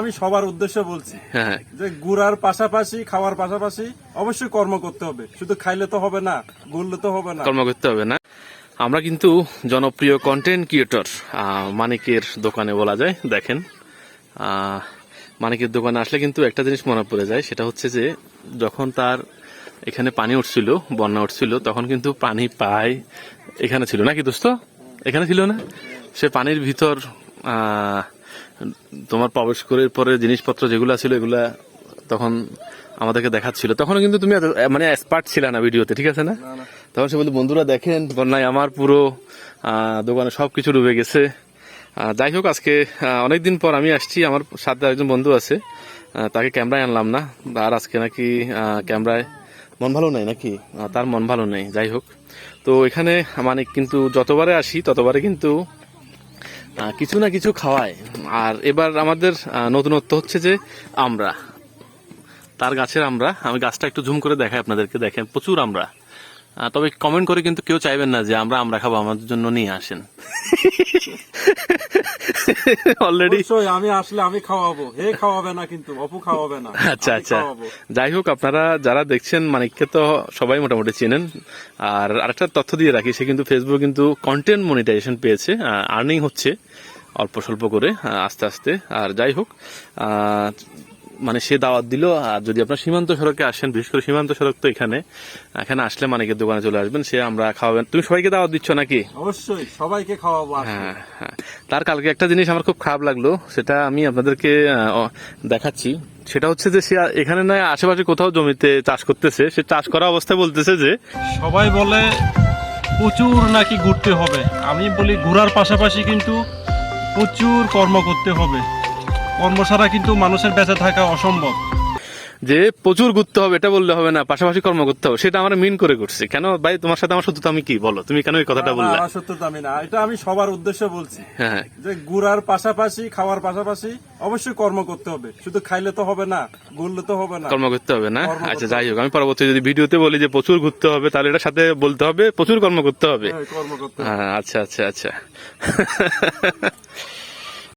আমি সবার উদ্দেশ্যে বলছি যে ঘুরার পাশাপাশি খাওয়ার পাশাপাশি অবশ্যই কর্ম করতে হবে, শুধু খাইলে তো হবে না, ঘুরলে তো হবে না, কর্ম করতে হবে না। আমরা কিন্তু জনপ্রিয় কন্টেন্ট ক্রিয়েটর মানিকের দোকানে বলা যায়। দেখেন মানিকের দোকানে আসলে কিন্তু একটা জিনিস মনে পড়ে যায়, সেটা হচ্ছে যে যখন তার এখানে পানি উঠছিল, বন্যা উঠছিল, তখন কিন্তু পানি পায় এখানে ছিল নাকি দোস্ত? এখানে ছিল না? সে পানির ভিতর তোমার প্রবেশ করে পরে জিনিসপত্র যেগুলো ছিল এগুলা তখন আমাদেরকে দেখাচ্ছিল। তখন কিন্তু তুমি মানে এক্সপার্ট ছিল না ভিডিওতে, ঠিক আছে না? তখন সে বলতো বন্ধুরা দেখেন বন্যায় আমার পুরো দোকানে সবকিছু ডুবে গেছে। যাই হোক, আজকে অনেকদিন পর আমি আসছি, আমার সাথে একজন বন্ধু আছে, তাকে ক্যামেরায় আনলাম না, আর আজকে নাকি ক্যামেরায় মন ভালো নেই নাকি, তার মন ভালো নেই। যাই হোক, তো এখানে মানে কিন্তু যতবারে আসি ততবারে কিন্তু কিছু না কিছু খাওয়ায়। আর এবার আমাদের নতুনত্ব হচ্ছে যে আমরা তার গাছের আমরা, আমি গাছটা একটু জুম করে দেখাই আপনাদেরকে, দেখেন প্রচুর আমরা। তবে কমেন্ট করে কিন্তু কেউ চাইবেন না যে আমরা খাবো, আমাদের জন্য নিয়ে আসেন। অলরেডি আমি আসলে আমি খাওয়াবো, হে খাওয়াবে না, কিন্তু অপু খাওয়াবে না। আচ্ছা আচ্ছা, যাই হোক, আপনারা যারা দেখছেন মানিককে তো সবাই মোটামুটি চেনেন। আর আরেকটা তথ্য দিয়ে রাখি, সে কিন্তু ফেসবুক কিন্তু কন্টেন্ট মনিটাইজেশন পেয়েছে, আর্নিং হচ্ছে অল্প স্বল্প করে আস্তে আস্তে। আর যাই হোক, মানে সে দাওয়াত দিল, আর যদি আপনার সীমান্ত সড়কে আসেন, বিশেষ করে সীমান্ত সড়ক তো এখানে আসলে মানিকের দোকানে চলে আসবেন, সে আমরা খাওয়াবেন। তুমি সবাইকে দাওয়াত দিচ্ছ নাকি? অবশ্যই সবাইকে খাওয়াবো। হ্যাঁ হ্যাঁ। তার কালকে একটা জিনিস আমার খুব খারাপ লাগলো, সেটা আমি আপনাদেরকে দেখাচ্ছি। সেটা হচ্ছে যে সে এখানে নয়, আশেপাশে কোথাও জমিতে চাষ করতেছে, সে চাষ করা অবস্থায় বলতেছে যে সবাই বলে প্রচুর নাকি ঘুরতে হবে, আমি বলি ঘোরার পাশাপাশি কিন্তু প্রচুর কর্ম করতে হবে। কর্ম ছাড়া কিন্তু মানুষের বেঁচে থাকা অসম্ভব। যে প্রচুর ঘুরতে হবে এটা বললে হবে না, পাশাপাশি কর্ম করতে হবে, সেটা আমরা মিন করে করছি। কেন ভাই, তোমার সাথে আমার শত্রুতা আমি কি, বলো তুমি কেন এই কথাটা বললে? শত্রুতা আমি না, এটা আমি সবার উদ্দেশ্যে বলছি যে ঘুরার পাশাপাশি খাওয়ার পাশাপাশি অবশ্যই কর্ম করতে হবে, শুধু খাইলে তো হবে না, ঘুরলে তো হবে না, কর্ম করতে হবে না। আচ্ছা যাই হোক, আমি পরবর্তী যদি ভিডিওতে বলি যে প্রচুর ঘুরতে হবে, তাহলে এটার সাথে বলতে হবে প্রচুর কর্ম করতে হবে। আচ্ছা আচ্ছা আচ্ছা।